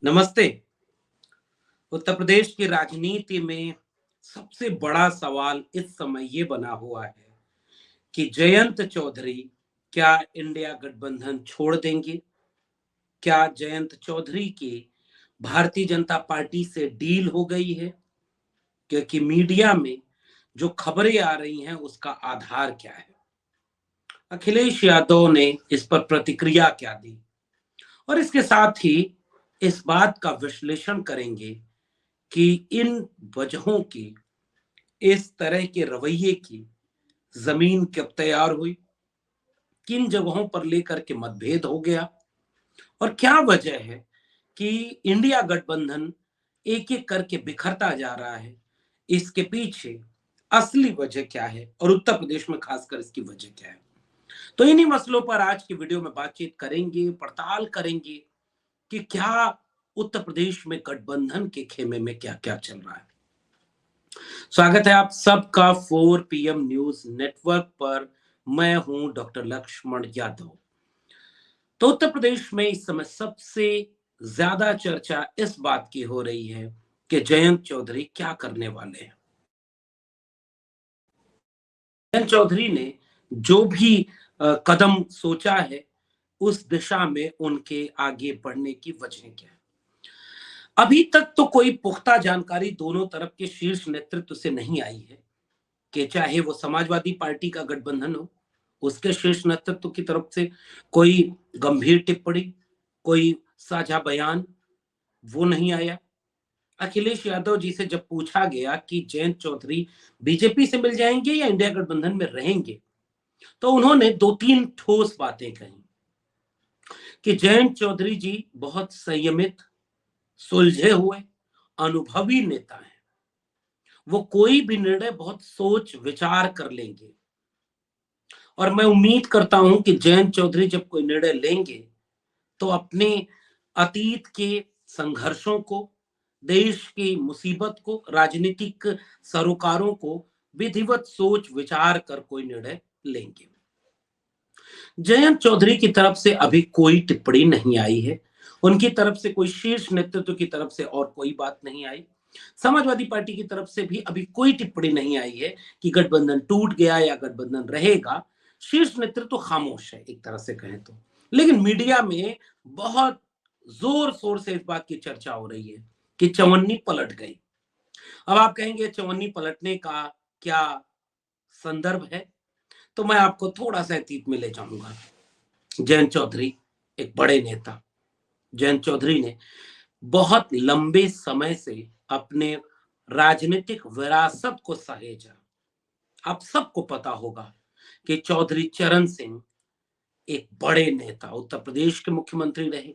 नमस्ते। उत्तर प्रदेश की राजनीति में सबसे बड़ा सवाल इस समय ये बना हुआ है कि जयंत चौधरी क्या इंडिया गठबंधन छोड़ देंगे? क्या जयंत चौधरी की भारतीय जनता पार्टी से डील हो गई है? क्योंकि मीडिया में जो खबरें आ रही हैं उसका आधार क्या है? अखिलेश यादव ने इस पर प्रतिक्रिया क्या दी? और इसके साथ ही इस बात का विश्लेषण करेंगे कि इन वजहों की, इस तरह के रवैये की जमीन कब तैयार हुई, किन जगहों पर लेकर के मतभेद हो गया और क्या वजह है कि इंडिया गठबंधन एक एक करके बिखरता जा रहा है। इसके पीछे असली वजह क्या है और उत्तर प्रदेश में खासकर इसकी वजह क्या है। तो इन्हीं मसलों पर आज की वीडियो में बातचीत करेंगे, पड़ताल करेंगे कि क्या उत्तर प्रदेश में गठबंधन के खेमे में क्या क्या चल रहा है। स्वागत है आप सबका 4 पीएम न्यूज नेटवर्क पर। मैं हूं डॉक्टर लक्ष्मण यादव। तो उत्तर प्रदेश में इस समय सबसे ज्यादा चर्चा इस बात की हो रही है कि जयंत चौधरी क्या करने वाले हैं। जयंत चौधरी ने जो भी कदम सोचा है उस दिशा में उनके आगे बढ़ने की वजह क्या है। अभी तक तो कोई पुख्ता जानकारी दोनों तरफ के शीर्ष नेतृत्व से नहीं आई है कि चाहे वो समाजवादी पार्टी का गठबंधन हो, उसके शीर्ष नेतृत्व की तरफ से कोई गंभीर टिप्पणी, कोई साझा बयान, वो नहीं आया। अखिलेश यादव जी से जब पूछा गया कि जयंत चौधरी बीजेपी से मिल जाएंगे या इंडिया गठबंधन में रहेंगे, तो उन्होंने दो तीन ठोस बातें कही कि जयंत चौधरी जी बहुत संयमित, सुलझे हुए, अनुभवी नेता हैं। वो कोई भी निर्णय बहुत सोच विचार कर लेंगे और मैं उम्मीद करता हूं कि जयंत चौधरी जब कोई निर्णय लेंगे तो अपने अतीत के संघर्षों को, देश की मुसीबत को, राजनीतिक सरोकारों को विधिवत सोच विचार कर कोई निर्णय लेंगे। जयंत चौधरी की तरफ से अभी कोई टिप्पणी नहीं आई है। उनकी तरफ से कोई शीर्ष नेतृत्व की तरफ से और कोई बात नहीं आई। समाजवादी पार्टी की तरफ से भी अभी कोई टिप्पणी नहीं आई है कि गठबंधन टूट गया या गठबंधन रहेगा। शीर्ष नेतृत्व खामोश है एक तरह से कहें तो। लेकिन मीडिया में बहुत जोर शोर से इस बात की चर्चा हो रही है कि चवन्नी पलट गई। अब आप कहेंगे चवन्नी पलटने का क्या संदर्भ है, तो मैं आपको थोड़ा सा अतीत में ले जाऊंगा। जयंत चौधरी एक बड़े नेता। जयंत चौधरी ने बहुत लंबे समय से अपने राजनीतिक विरासत को सहेजा। आप सबको पता होगा कि चौधरी चरण सिंह एक बड़े नेता, उत्तर प्रदेश के मुख्यमंत्री रहे,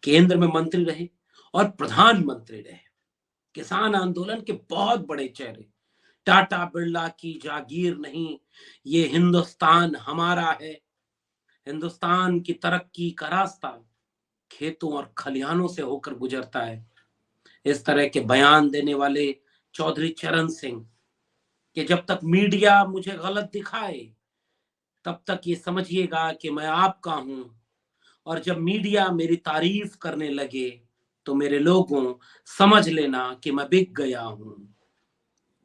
केंद्र में मंत्री रहे और प्रधानमंत्री रहे। किसान आंदोलन के बहुत बड़े चेहरे। टाटा बिरला की जागीर नहीं, ये हिंदुस्तान हमारा है, हिंदुस्तान की तरक्की का रास्ता खेतों और खलिहानों से होकर गुजरता है। इस तरह के बयान देने वाले चौधरी चरण सिंह कि जब तक मीडिया मुझे गलत दिखाए तब तक ये समझिएगा कि मैं आपका हूं, और जब मीडिया मेरी तारीफ करने लगे तो मेरे लोगों समझ लेना कि मैं बिक गया हूं।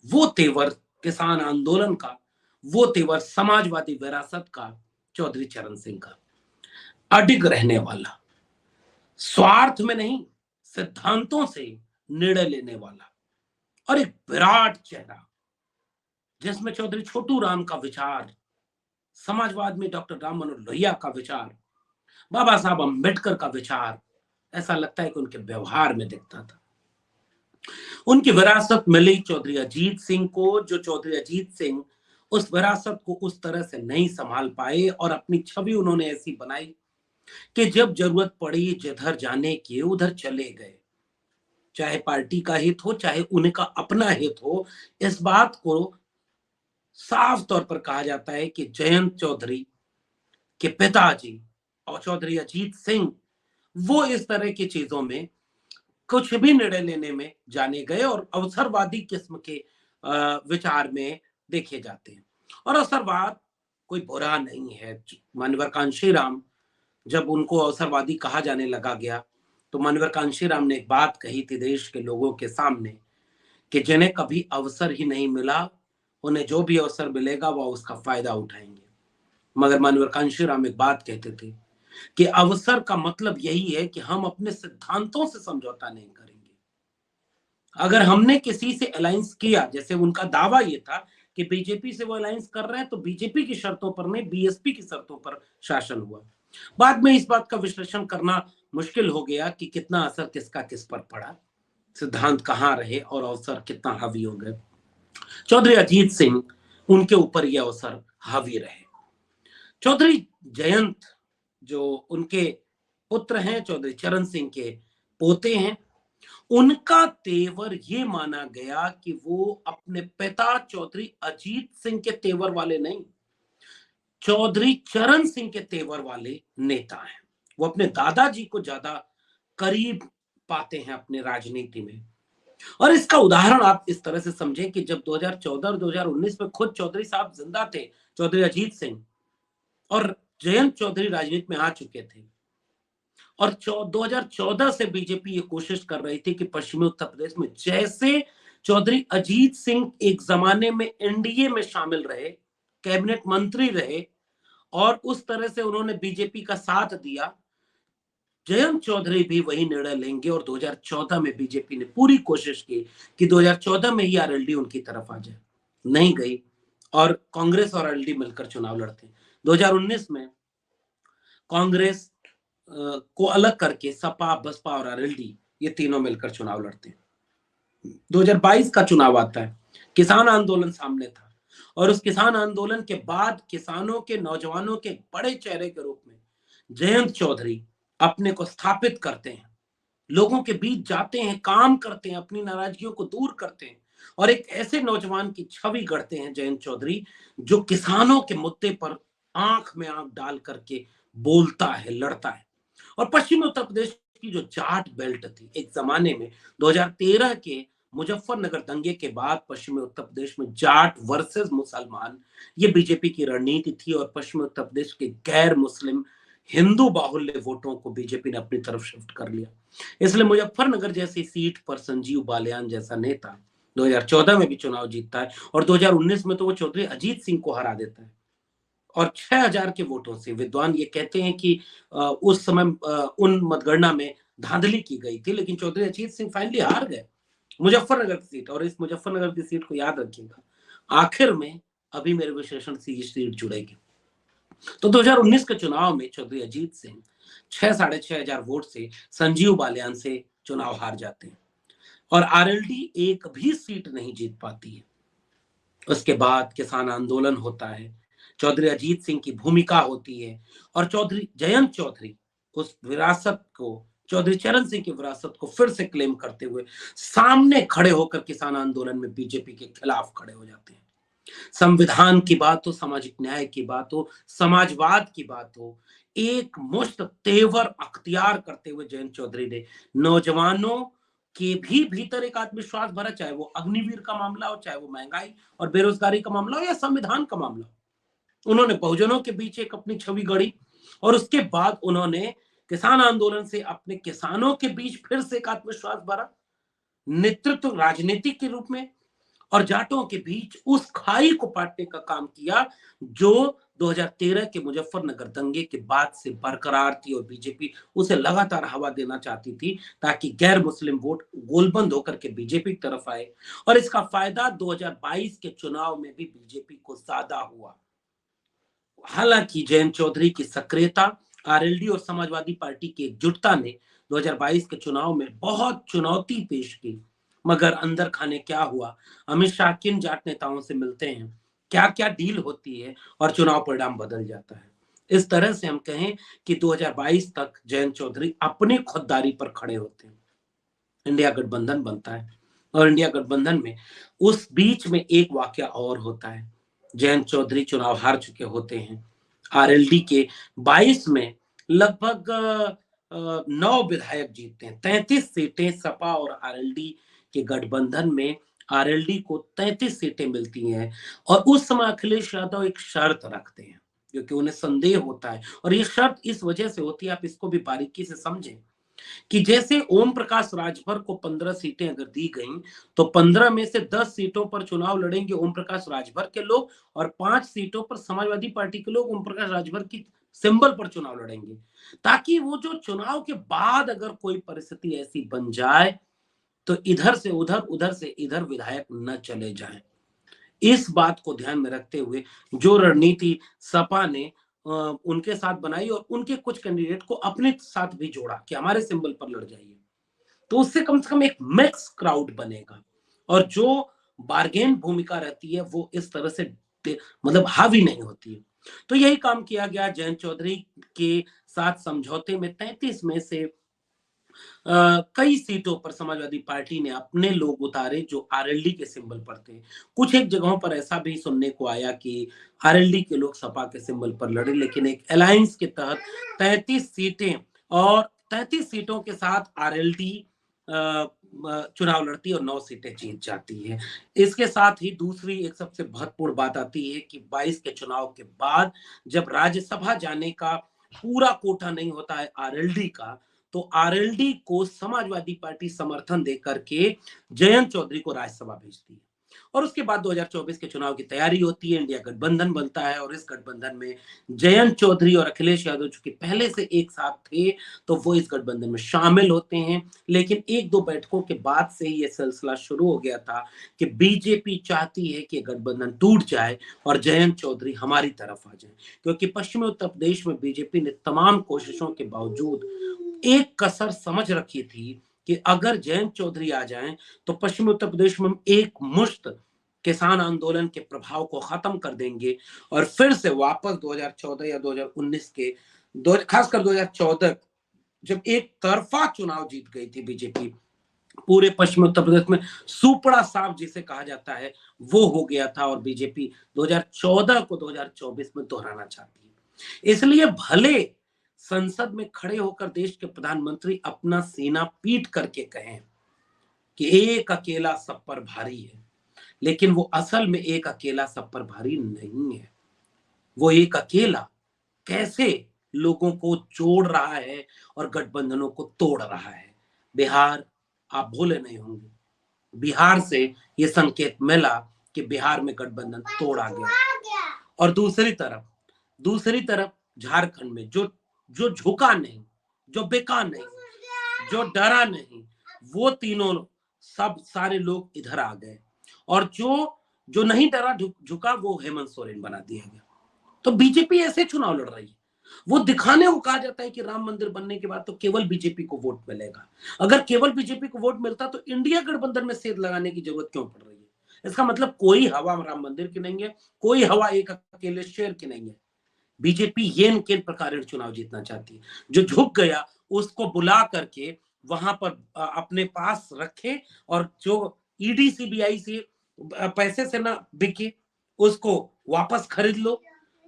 वो तेवर किसान आंदोलन का, वो तेवर समाजवादी विरासत का, चौधरी चरण सिंह का। अडिग रहने वाला, स्वार्थ में नहीं सिद्धांतों से निर्णय लेने वाला और एक विराट चेहरा जिसमें चौधरी छोटू राम का विचार, समाजवाद में डॉक्टर राम मनोहर लोहिया का विचार, बाबा साहब अंबेडकर का विचार ऐसा लगता है कि उनके व्यवहार में दिखता था। उनकी विरासत मिली चौधरी अजीत सिंह को, जो चौधरी अजीत सिंह उस विरासत को उस तरह से नहीं संभाल पाए और अपनी छवि उन्होंने ऐसी बनाई कि जब जरूरत पड़ी जिधर जाने की उधर चले गए। चाहे पार्टी का हित हो, चाहे उनका अपना हित हो, इस बात को साफ तौर पर कहा जाता है कि जयंत चौधरी के पिताजी और चौधरी अजीत सिंह वो इस तरह की चीजों में कुछ भी निर्णय लेने में जाने गए और अवसरवादी किस्म के विचार में देखे जाते हैं। और अवसरवाद कोई बुरा नहीं है। माननीय कांशीराम, जब उनको अवसरवादी कहा जाने लगा गया तो मनोहर कांशीराम ने एक बात कही थी देश के लोगों के सामने कि जिन्हें कभी अवसर ही नहीं मिला, उन्हें जो भी अवसर मिलेगा वो उसका फायदा उठाएंगे। मगर मनोहर कांशीराम एक बात कहते थे कि अवसर का मतलब यही है कि हम अपने सिद्धांतों से समझौता नहीं करेंगे। अगर हमने किसी से अलायंस किया, जैसे उनका दावा ये था कि बीजेपी से वो अलायंस कर रहे हैं, तो बीजेपी की शर्तों पर नहीं, बीएसपी की शर्तों पर शासन हुआ। बाद में इस बात का विश्लेषण करना मुश्किल हो गया कि कितना असर किसका किस पर पड़ा, सिद्धांत कहाँ रहे और अवसर कितना हावी हो गए। चौधरी अजीत सिंह, उनके ऊपर यह अवसर हावी रहे। चौधरी जयंत जो उनके पुत्र हैं, चौधरी चरण सिंह के पोते हैं, उनका तेवर ये माना गया कि वो अपने पिता चौधरी अजीत सिंह के तेवर वाले नहीं, चौधरी चरण सिंह के तेवर वाले नेता हैं। वो अपने दादाजी को ज्यादा करीब पाते हैं अपने राजनीति में। और इसका उदाहरण आप इस तरह से समझें कि जब 2014 और 2019 में खुद चौधरी साहब जिंदा थे, चौधरी अजीत सिंह, और जयंत चौधरी राजनीति में आ चुके थे, और 2014 से बीजेपी ये कोशिश कर रही थी कि पश्चिमी उत्तर प्रदेश में, जैसे चौधरी अजीत सिंह एक जमाने में एनडीए में शामिल रहे, कैबिनेट मंत्री रहे, और उस तरह से उन्होंने बीजेपी का साथ दिया, जयंत चौधरी भी वही निर्णय लेंगे। और 2014 में बीजेपी ने पूरी कोशिश की कि 2014 में ही आरएलडी उनकी तरफ आ जाए, नहीं गई, और कांग्रेस और आरएलडी मिलकर चुनाव लड़ते हैं। 2019 में कांग्रेस को अलग करके सपा, बसपा और आरएलडी, ये तीनों मिलकर चुनाव लड़ते हैं। 2022 का चुनाव आता है, किसान आंदोलन सामने था, और उस किसान आंदोलन के बाद किसानों के, नौजवानों के बड़े चेहरे के रूप में जयंत चौधरी अपने को स्थापित करते हैं, लोगों के बीच जाते हैं, काम करते हैं, अपनी नाराजगियों को दूर करते हैं, और एक ऐसे नौजवान की छवि गढ़ते हैं जयंत चौधरी, जो किसानों के मुद्दे पर आंख में आंख डाल करके बोलता है, लड़ता है। और पश्चिमी उत्तर प्रदेश की जो जाट बेल्ट थी एक जमाने में, 2013 के मुजफ्फरनगर दंगे के बाद पश्चिमी उत्तर प्रदेश में जाट वर्सेस मुसलमान, ये बीजेपी की रणनीति थी, और पश्चिमी उत्तर प्रदेश के गैर मुस्लिम हिंदू बाहुल्य वोटों को बीजेपी ने अपनी तरफ शिफ्ट कर लिया। इसलिए मुजफ्फरनगर जैसी सीट पर संजीव बालियान जैसा नेता 2014 में भी चुनाव जीतता है, और 2019 में तो वो चौधरी अजीत सिंह को हरा देता है, और 6000 के वोटों से। विद्वान ये कहते हैं कि उस समय उन मतगणना में धांधली की गई थी, लेकिन चौधरी अजीत सिंह फाइनली हार गए मुजफ्फरनगर की सीट। और इस मुजफ्फरनगर की सीट को याद रखिएगा, आखिर में अभी मेरे विश्लेषण से ये सीट जुड़ेगी। तो 2019 के चुनाव में चौधरी अजीत सिंह 6,500 वोट से संजीव बालियान से चुनाव हार जाते हैं, और आरएलडी एक भी सीट नहीं जीत पाती है। उसके बाद किसान आंदोलन होता है, चौधरी अजीत सिंह की भूमिका होती है, और चौधरी जयंत चौधरी उस विरासत को, चौधरी चरण सिंह की विरासत को फिर से क्लेम करते हुए सामने खड़े होकर किसान आंदोलन में बीजेपी के खिलाफ खड़े हो जाते हैं। संविधान की बात हो, सामाजिक न्याय की बात हो, समाजवाद की बात हो, एक मुश्त तेवर अख्तियार करते हुए जयंत चौधरी ने नौजवानों के भी भीतर एक आत्मविश्वास भरा, चाहे वो अग्निवीर का मामला हो, चाहे वो महंगाई और बेरोजगारी का मामला हो, या संविधान का मामला हो। उन्होंने बहुजनों के बीच एक अपनी छवि गढ़ी, और उसके बाद उन्होंने किसान आंदोलन से अपने किसानों के बीच फिर से एक आत्मविश्वास भरा, नेतृत्व राजनीति के रूप में, और जाटों के बीच उस खाई को पाटने का काम किया जो 2013 के मुजफ्फरनगर दंगे के बाद से बरकरार थी, और बीजेपी उसे लगातार हवा देना चाहती थी ताकि गैर मुस्लिम वोट गोलबंद होकर के बीजेपी की तरफ आए। और इसका फायदा 2022 के चुनाव में भी बीजेपी को ज्यादा हुआ। हालांकि जयंत चौधरी की सक्रियता, आरएलडी और समाजवादी पार्टी की एकजुटता ने 2022 के चुनाव में बहुत चुनौती पेश की, मगर अंदर खाने क्या हुआ, अमित शाह किन जाट नेताओं से मिलते हैं, क्या क्या डील होती है, और चुनाव परिणाम बदल जाता है। इस तरह से हम कहें कि 2022 तक जयंत चौधरी अपने खुददारी पर खड़े होते हैं। इंडिया गठबंधन बनता है, और इंडिया गठबंधन में उस बीच में एक वाकया और होता है। जयंत चौधरी चुनाव हार चुके होते हैं, आरएलडी के 22 में लगभग 9 विधायक जीतते हैं, 33 सीटें सपा और आरएलडी के गठबंधन में आरएलडी को 33 सीटें मिलती हैं। और उस समय अखिलेश यादव एक शर्त रखते हैं, क्योंकि उन्हें संदेह होता है, और ये शर्त इस वजह से होती है, आप इसको भी बारीकी से समझें, कि जैसे ओम प्रकाश राजभर को 15 सीटें अगर दी गई तो 15 में से 10 सीटों पर चुनाव लड़ेंगे ओम प्रकाश राजभर के लोग और 5 सीटों पर समाजवादी पार्टी के लोग ओम प्रकाश राजभर की सिंबल पर चुनाव लड़ेंगे, ताकि वो जो चुनाव के बाद अगर कोई परिस्थिति ऐसी बन जाए तो इधर से उधर, उधर से इधर विधायक न चले जाएं। इस बात को ध्यान में रखते हुए जो रणनीति सपा ने उनके साथ बनाई और उनके कुछ कैंडिडेट को अपने साथ भी जोड़ा कि हमारे सिंबल पर लड़ जाइए, तो उससे कम से कम एक मिक्स क्राउड बनेगा और जो बार्गेन भूमिका रहती है वो इस तरह से मतलब हावी नहीं होती है। तो यही काम किया गया। जयंत चौधरी के साथ समझौते में 33 में से कई सीटों पर समाजवादी पार्टी ने अपने लोग उतारे जो आरएलडी के सिंबल पर थे। कुछ एक जगहों पर ऐसा भी सुनने को आया कि आरएलडी के लोग सपा के सिंबल पर लड़े, लेकिन एक अलायंस के तहत 33 सीटें और 33 सीटों के साथ आरएलडी चुनाव लड़ती है और 9 सीटें जीत जाती है। इसके साथ ही दूसरी एक सबसे महत्वपूर्ण बात आती है कि 22 के चुनाव के बाद जब राज्यसभा जाने का पूरा कोटा नहीं होता है आरएलडी का, तो आरएलडी को समाजवादी पार्टी समर्थन देकर के जयंत चौधरी को राज्यसभा भेजती है और उसके बाद 2024 के चुनाव की तैयारी होती है, इंडिया गठबंधन बनता है और इस गठबंधन में जयंत चौधरी और अखिलेश यादव चूंकि पहले से एक साथ थे तो वो इस गठबंधन में शामिल होते हैं। लेकिन एक दो बैठकों के बाद से ही ये सिलसिला शुरू हो गया था कि बीजेपी चाहती है कि गठबंधन टूट जाए और जयंत चौधरी हमारी तरफ आ जाए, क्योंकि पश्चिमी उत्तर प्रदेश में बीजेपी ने तमाम कोशिशों के बावजूद एक कसर समझ रखी थी कि अगर जयंत चौधरी आ जाएं तो पश्चिमी उत्तर प्रदेश में एक मुश्त किसान आंदोलन के प्रभाव को खत्म कर देंगे और फिर से वापस 2014 या 2019 के खासकर 2014 जब एक तरफा चुनाव जीत गई थी बीजेपी पूरे पश्चिमी उत्तर प्रदेश में, सुपड़ा साफ जिसे कहा जाता है वो हो गया था और बीजेपी 2014 को 2024 में दोहराना चाहती है। इसलिए भले संसद में खड़े होकर देश के प्रधानमंत्री अपना सीना पीट करके कहें कि एक अकेला सब पर भारी है, लेकिन वो असल में एक अकेला सब पर भारी नहीं है। वो एक अकेला कैसे लोगों को जोड़ रहा है और गठबंधनों को तोड़ रहा है। बिहार, आप भूले नहीं होंगे, बिहार से ये संकेत मिला कि बिहार में गठबंधन तोड़ा गया और दूसरी तरफ झारखंड में जो झुका नहीं, जो बेका नहीं, जो डरा नहीं, वो तीनों सब सारे लोग इधर आ गए और जो नहीं डरा झुका वो हेमंत सोरेन बना दिया गया। तो बीजेपी ऐसे चुनाव लड़ रही है। वो दिखाने को कहा जाता है कि राम मंदिर बनने के बाद तो केवल बीजेपी को वोट मिलेगा। अगर केवल बीजेपी को वोट मिलता तो इंडिया गठबंधन में सेध लगाने की जरूरत क्यों पड़ रही है? इसका मतलब कोई हवा राम मंदिर की नहीं है, कोई हवा एक अकेले शेर की नहीं है। बीजेपी ये किन प्रकार चुनाव जीतना चाहती है। जो झुक गया उसको बुला करके वहां पर अपने पास रखे और जो ईडी सीबीआई से पैसे से ना बिके उसको वापस खरीद लो,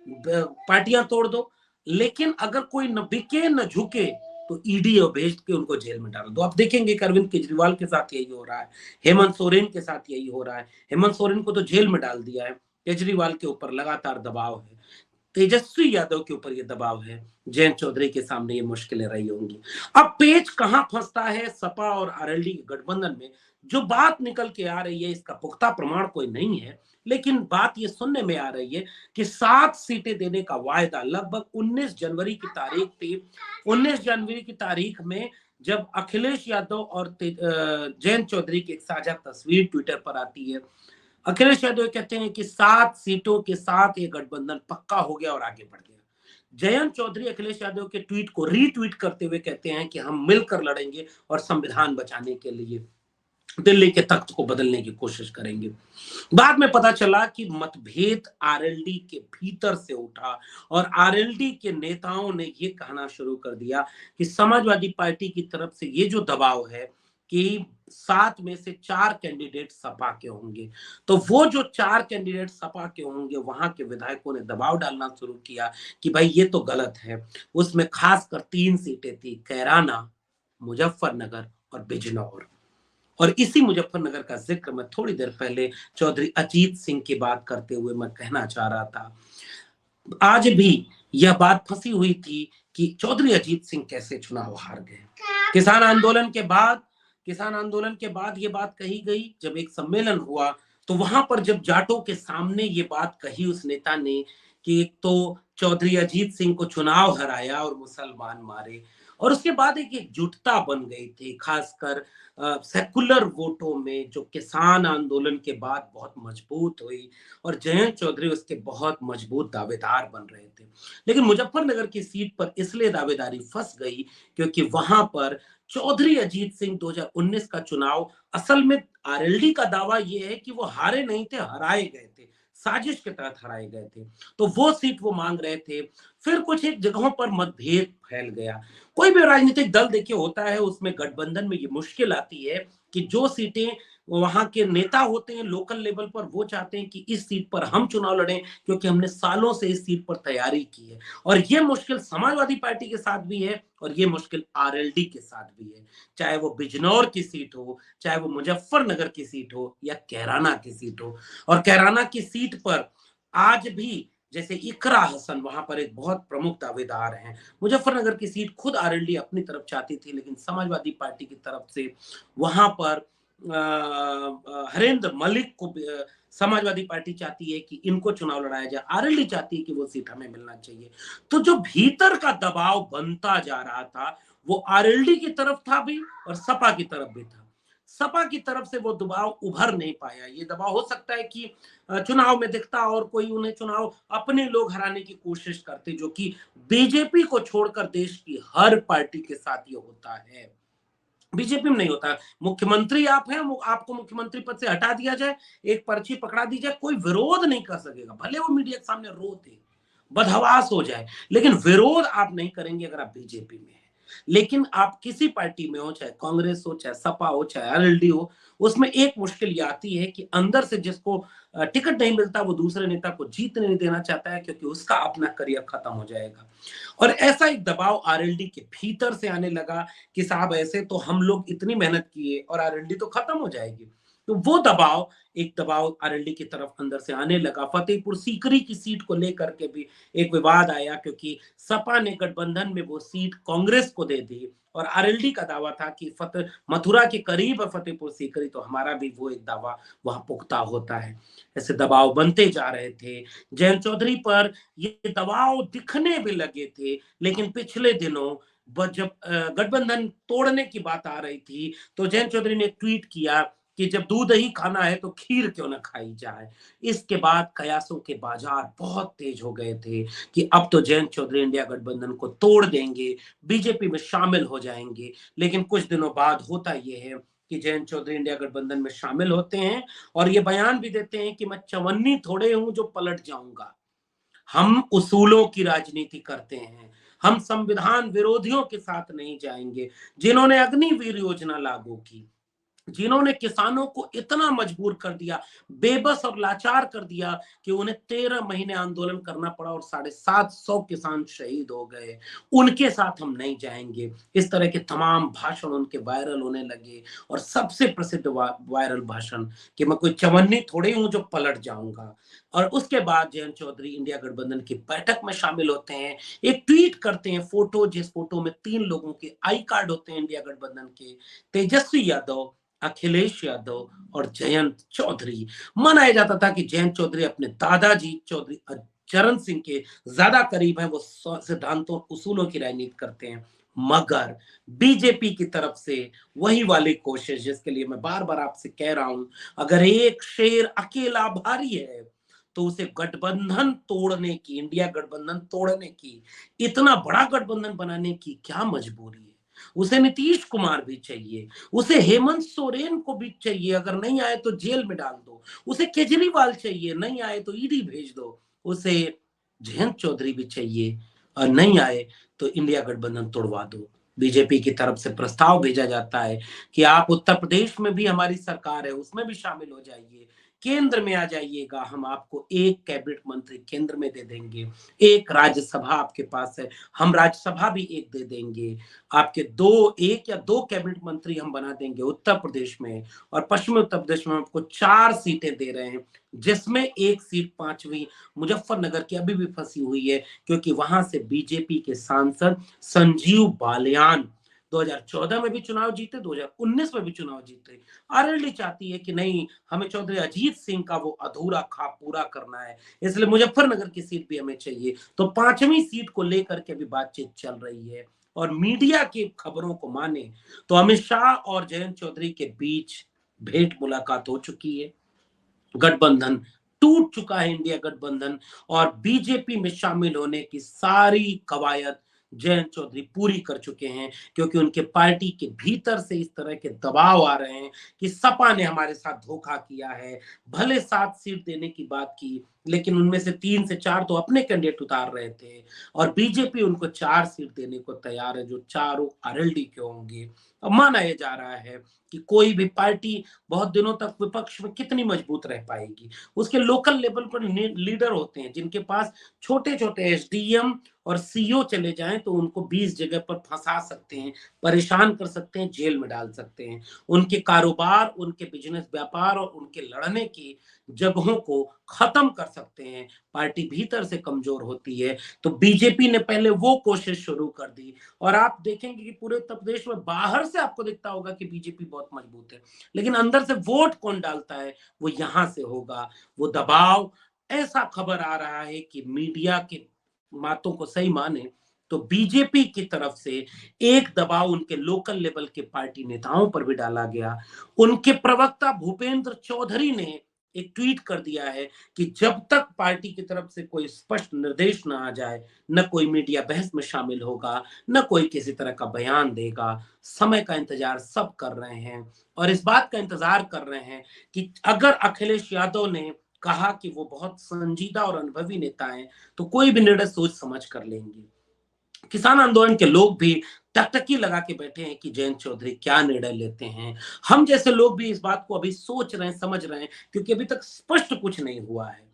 पार्टियां तोड़ दो। लेकिन अगर कोई न बिके न झुके तो ईडी और भेज के उनको जेल में डाल दो। आप देखेंगे अरविंद केजरीवाल के साथ यही हो रहा है, हेमंत सोरेन के साथ यही हो रहा है। हेमंत सोरेन को तो जेल में डाल दिया है, केजरीवाल के ऊपर लगातार दबाव है, तेजस्वी यादव के ऊपर ये दबाव है, जयंत चौधरी के सामने ये मुश्किलें रही होंगी। अब पेच कहां फंसता है सपा और आरएलडी के गठबंधन में, जो बात निकल के आ रही है इसका पुख्ता प्रमाण कोई नहीं है, लेकिन बात ये सुनने में आ रही है कि 7 सीटें देने का वायदा लगभग 19 जनवरी की तारीख थी। 19 जनवरी की तारीख में जब अखिलेश यादव और जयंत चौधरी की एक साझा तस्वीर ट्विटर पर आती है, अखिलेश यादव कहते हैं कि 7 सीटों के साथ ये गठबंधन पक्का हो गया और आगे बढ़ गया। जयंत चौधरी अखिलेश यादव के ट्वीट को रीट्वीट करते हुए कहते हैं कि हम मिलकर लड़ेंगे और संविधान बचाने के लिए दिल्ली के तख्त को बदलने की कोशिश करेंगे। बाद में पता चला कि मतभेद आरएलडी के भीतर से उठा और आरएलडी के नेताओं ने ये कहना शुरू कर दिया कि समाजवादी पार्टी की तरफ से ये जो दबाव है कि 7 में से 4 कैंडिडेट सपा के होंगे, तो वो जो 4 कैंडिडेट सपा के होंगे वहां के विधायकों ने दबाव डालना शुरू किया कि भाई ये तो गलत है। उसमें खासकर 3 सीटें थी, कैराना, मुजफ्फरनगर और बिजनौर। और इसी मुजफ्फरनगर का जिक्र मैं थोड़ी देर पहले चौधरी अजीत सिंह की बात करते हुए मैं कहना चाह रहा था। आज भी यह बात फंसी हुई थी कि चौधरी अजीत सिंह कैसे चुनाव हार गए। किसान आंदोलन के बाद ये बात कही गई, जब एक सम्मेलन हुआ तो वहां पर जब जाटों के सामने ये बात कही उस नेता ने कि एक तो चौधरी अजीत सिंह को चुनाव हराया और मुसलमान मारे, और उसके बाद एक एकजुटता बन गई थी, खासकर सेकुलर वोटों में जो किसान आंदोलन के बाद बहुत मजबूत हुई, और जयंत चौधरी उसके बहुत मजबूत दावेदार बन रहे थे। लेकिन मुजफ्फरनगर की सीट पर इसलिए दावेदारी फंस गई क्योंकि वहां पर चौधरी अजीत सिंह 2019 का चुनाव, असल में आरएलडी का दावा यह है कि वो हारे नहीं थे, हराए गए थे, साजिश के तहत हराए गए थे, तो वो सीट वो मांग रहे थे। फिर कुछ एक जगहों पर मतभेद फैल गया। कोई भी राजनीतिक दल देखिए होता है, उसमें गठबंधन में ये मुश्किल आती है कि जो सीटें वहां के नेता होते हैं लोकल लेवल पर, वो चाहते हैं कि इस सीट पर हम चुनाव लड़ें क्योंकि हमने सालों से इस सीट पर तैयारी की है, और ये मुश्किल समाजवादी पार्टी के साथ भी है और ये मुश्किल आरएलडी के साथ भी है। चाहे वो बिजनौर की सीट हो, चाहे वो मुजफ्फरनगर की सीट हो या कैराना की सीट हो। और कैराना की सीट पर आज भी जैसे इकरा हसन वहां पर एक बहुत प्रमुख दावेदार हैं। मुजफ्फरनगर की सीट खुद आरएलडी अपनी तरफ चाहती थी, लेकिन समाजवादी पार्टी की तरफ से वहां पर हरेंद्र मलिक को समाजवादी पार्टी चाहती है कि इनको चुनाव लड़ाया जाए, आरएलडी चाहती है कि वो सीट हमें मिलना चाहिए। तो जो भीतर का दबाव बनता जा रहा था वो आरएलडी की तरफ था भी और सपा की तरफ भी था। सपा की तरफ से वो दबाव उभर नहीं पाया। ये दबाव हो सकता है कि चुनाव में दिखता और कोई उन्हें चुनाव अपने लोग हराने की कोशिश करते, जो कि बीजेपी को छोड़कर देश की हर पार्टी के साथ ये होता है। बीजेपी में नहीं होता। मुख्यमंत्री आप हैं, आपको मुख्यमंत्री पद से हटा दिया जाए, एक पर्ची पकड़ा दी जाए, कोई विरोध नहीं कर सकेगा, भले वो मीडिया के सामने रो दे, बदहवास हो जाए, लेकिन विरोध आप नहीं करेंगे अगर आप बीजेपी में हैं। लेकिन आप किसी पार्टी में हो, चाहे कांग्रेस हो, चाहे सपा हो, चाहे आरएलडी हो, उसमें एक मुश्किल ये आती है कि अंदर से जिसको टिकट नहीं मिलता वो दूसरे नेता को जीतने नहीं देना चाहता है, क्योंकि उसका अपना करियर खत्म हो जाएगा। और ऐसा एक दबाव आरएलडी के भीतर से आने लगा कि साहब ऐसे तो हम लोग इतनी मेहनत किए और आरएलडी तो खत्म हो जाएगी। तो वो दबाव, एक दबाव आरएलडी की तरफ अंदर से आने लगा। फतेहपुर सीकरी की सीट को लेकर के भी एक विवाद आया, क्योंकि सपा ने गठबंधन में वो सीट कांग्रेस को दे दी और आरएलडी का दावा था कि मथुरा के करीब है फतेहपुर सीकरी, तो हमारा भी वो एक दावा वहां पुख्ता होता है। ऐसे दबाव बनते जा रहे थे। जयंत चौधरी पर ये दबाव दिखने भी लगे थे, लेकिन पिछले दिनों जब गठबंधन तोड़ने की बात आ रही थी तो जयंत चौधरी ने ट्वीट किया कि जब दूध ही खाना है तो खीर क्यों ना खाई जाए। इसके बाद कयासों के बाजार बहुत तेज हो गए थे कि अब तो जयंत चौधरी इंडिया गठबंधन को तोड़ देंगे, बीजेपी में शामिल हो जाएंगे। लेकिन कुछ दिनों बाद होता यह है कि जयंत चौधरी इंडिया गठबंधन में शामिल होते हैं और ये बयान भी देते हैं कि मैं चवन्नी थोड़े हूं जो पलट जाऊंगा, हम उसूलों की राजनीति करते हैं, हम संविधान विरोधियों के साथ नहीं जाएंगे। जिन्होंने अग्निवीर योजना लागू की, जिन्होंने किसानों को इतना मजबूर कर दिया, बेबस और लाचार कर दिया कि उन्हें 13 महीने आंदोलन करना पड़ा और 750 किसान शहीद हो गए, उनके साथ हम नहीं जाएंगे। इस तरह के तमाम भाषण उनके वायरल होने लगे और सबसे प्रसिद्ध वायरल भाषण कि मैं कोई चवन्नी थोड़ी हूं जो पलट जाऊंगा। और उसके बाद जयंत चौधरी इंडिया गठबंधन की बैठक में शामिल होते हैं, एक ट्वीट करते हैं, फोटो जिस फोटो में 3 लोगों के आई कार्ड होते हैं इंडिया गठबंधन के, तेजस्वी यादव, अखिलेश यादव और जयंत चौधरी। मनाया जाता था कि जयंत चौधरी अपने दादाजी चौधरी चरण सिंह के ज्यादा करीब हैं, वो सिद्धांतों उसूलों की राजनीति करते हैं। मगर बीजेपी की तरफ से वही वाली कोशिश जिसके लिए मैं बार बार आपसे कह रहा हूं, अगर एक शेर अकेला भारी है तो उसे गठबंधन तोड़ने की, इंडिया गठबंधन तोड़ने की, इतना बड़ा गठबंधन बनाने की क्या मजबूरी है। उसे नीतीश कुमार भी चाहिए, उसे हेमंत सोरेन को भी चाहिए, अगर नहीं आए तो जेल में डाल दो, उसे केजरीवाल चाहिए, नहीं आए तो ईडी भेज दो, उसे जयंत चौधरी भी चाहिए और नहीं आए तो इंडिया गठबंधन तोड़वा दो। बीजेपी की तरफ से प्रस्ताव भेजा जाता है कि आप उत्तर प्रदेश में भी हमारी सरकार है, उसमें भी शामिल हो जाइए। केंद्र में आ जाइएगा, हम आपको एक कैबिनेट मंत्री केंद्र में दे देंगे, एक राज्यसभा आपके पास है, हम राज्यसभा भी एक दे देंगे, आपके एक या दो कैबिनेट मंत्री हम बना देंगे उत्तर प्रदेश में, और पश्चिमी उत्तर प्रदेश में आपको 4 सीटें दे रहे हैं, जिसमें एक सीट 5वीं मुजफ्फरनगर की अभी भी फंसी हुई है, क्योंकि वहां से बीजेपी के सांसद संजीव बालियान 2014 में भी चुनाव जीते, 2019 में भी चुनाव जीते। आरएलडी चाहती है कि नहीं, हमें चौधरी अजीत सिंह का वो अधूरा ख्वाब पूरा करना है, इसलिए मुजफ्फरनगर की सीट भी हमें चाहिए। तो 5वीं सीट को लेकर के अभी बातचीत चल रही है, और मीडिया की खबरों को माने तो अमित शाह और जयंत चौधरी के बीच भेंट मुलाकात हो चुकी है, गठबंधन टूट चुका है, इंडिया गठबंधन, और बीजेपी में शामिल होने की सारी कवायद जयंत चौधरी पूरी कर चुके हैं, क्योंकि उनके पार्टी के भीतर से इस तरह के दबाव आ रहे हैं कि सपा ने हमारे साथ धोखा किया है, भले 7 सीट देने की बात की, लेकिन उनमें से 3 से 4 तो अपने कैंडिडेट उतार रहे थे, और बीजेपी उनको 4 सीट देने को तैयार है, जो चारों आरएलडी के होंगे। अब माना यह जा रहा है कि कोई भी पार्टी बहुत दिनों तक विपक्ष में कितनी मजबूत रह पाएगी, उसके लोकल लेवल पर लीडर होते हैं जिनके पास छोटे छोटे एसडीएम और सीओ चले जाएं तो उनको 20 जगह पर फंसा सकते हैं, परेशान कर सकते हैं, जेल में डाल सकते हैं, उनके कारोबार, उनके बिजनेस व्यापार और उनके लड़ने की जगहों को खत्म कर सकते हैं। पार्टी भीतर से कमजोर होती है, तो बीजेपी ने पहले वो कोशिश शुरू कर दी, और आप देखेंगे कि पूरे उत्तर प्रदेश में बाहर से आपको दिखता होगा कि बीजेपी बहुत मजबूत है, लेकिन अंदर से वोट कौन डालता है वो यहां से होगा, वो दबाव। ऐसा खबर आ रहा है कि मीडिया के बातों को सही माने तो बीजेपी की तरफ से एक दबाव उनके लोकल लेवल के पार्टी नेताओं पर भी डाला गया। उनके प्रवक्ता भूपेंद्र चौधरी ने एक ट्वीट कर दिया है कि जब तक पार्टी की तरफ से कोई स्पष्ट निर्देश ना आ जाए, न कोई मीडिया बहस में शामिल होगा, न कोई किसी तरह का बयान देगा। समय का इंतजार सब कर रहे हैं, और इस बात का इंतजार कर रहे हैं कि अगर अखिलेश यादव ने कहा कि वो बहुत संजीदा और अनुभवी नेता हैं, तो कोई भी निर्णय सोच समझ कर लेंगे। किसान आंदोलन के लोग भी टकटकी लगा के बैठे हैं कि जयंत चौधरी क्या निर्णय लेते हैं। हम जैसे लोग भी इस बात को अभी सोच रहे हैं, समझ रहे हैं, क्योंकि अभी तक स्पष्ट कुछ नहीं हुआ है।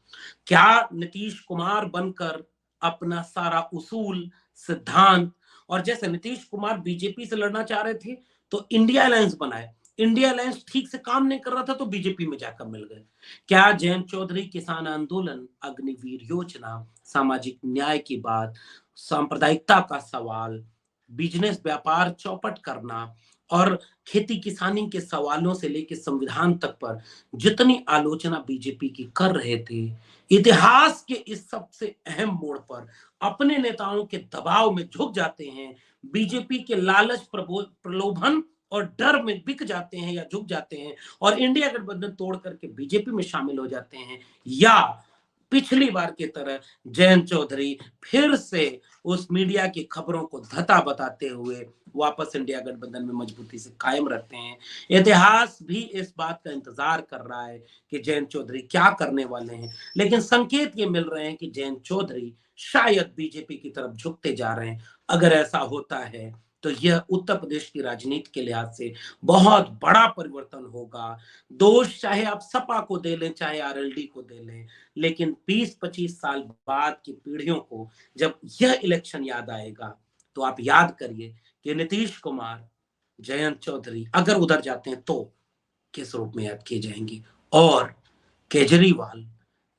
क्या नीतीश कुमार बनकर अपना सारा उसूल, सिद्धांत, और जैसे नीतीश कुमार बीजेपी से लड़ना चाह रहे थे तो इंडिया अलायंस बनाए, इंडिया अलायंस ठीक से काम नहीं कर रहा था तो बीजेपी में जाकर मिल गए। क्या जयंत चौधरी किसान आंदोलन, अग्निवीर योजना, सामाजिक न्याय की बात, सांप्रदायिकता का सवाल, बिजनेस व्यापार चौपट करना, और खेती किसानी के सवालों से लेकर संविधान तक पर जितनी आलोचना बीजेपी की कर रहे थे, इतिहास के इस सबसे अहम मोड़ पर अपने नेताओं के दबाव में झुक जाते हैं, बीजेपी के लालच, प्रलोभन और डर में बिक जाते हैं या झुक जाते हैं, और इंडिया गठबंधन तोड़ करके बीजेपी में शामिल हो जाते हैं, या पिछली बार की तरह जयंत चौधरी फिर से उस मीडिया की खबरों को धता बताते हुए वापस इंडिया गठबंधन में मजबूती से कायम रहते हैं। इतिहास भी इस बात का इंतजार कर रहा है कि जयंत चौधरी क्या करने वाले हैं, लेकिन संकेत ये मिल रहे हैं कि जयंत चौधरी शायद बीजेपी की तरफ झुकते जा रहे हैं। अगर ऐसा होता है तो यह उत्तर प्रदेश की राजनीति के लिहाज से बहुत बड़ा परिवर्तन होगा। दोष चाहे आप सपा को दे लें, चाहे आरएलडी को दे लें, लेकिन 20-25 साल बाद की पीढ़ियों को जब यह इलेक्शन याद आएगा तो आप याद करिए कि नीतीश कुमार, जयंत चौधरी अगर उधर जाते हैं तो किस रूप में याद किए जाएंगे, और केजरीवाल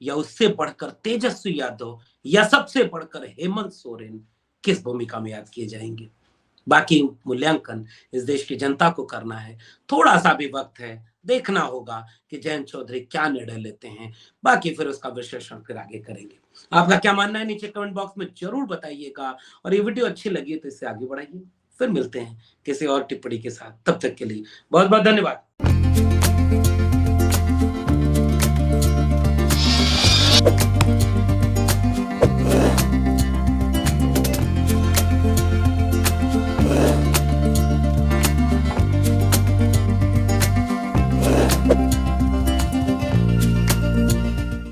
या उससे बढ़कर तेजस्वी यादव या सबसे बढ़कर हेमंत सोरेन किस भूमिका में याद किए जाएंगे। बाकी मूल्यांकन इस देश की जनता को करना है। थोड़ा सा भी वक्त है, देखना होगा कि जयंत चौधरी क्या निर्णय लेते हैं, बाकी फिर उसका विश्लेषण फिर आगे करेंगे। आपका क्या मानना है नीचे कमेंट बॉक्स में जरूर बताइएगा, और ये वीडियो अच्छी लगी तो इसे आगे बढ़ाइए। फिर मिलते हैं किसी और टिप्पणी के साथ, तब तक के लिए बहुत बहुत धन्यवाद।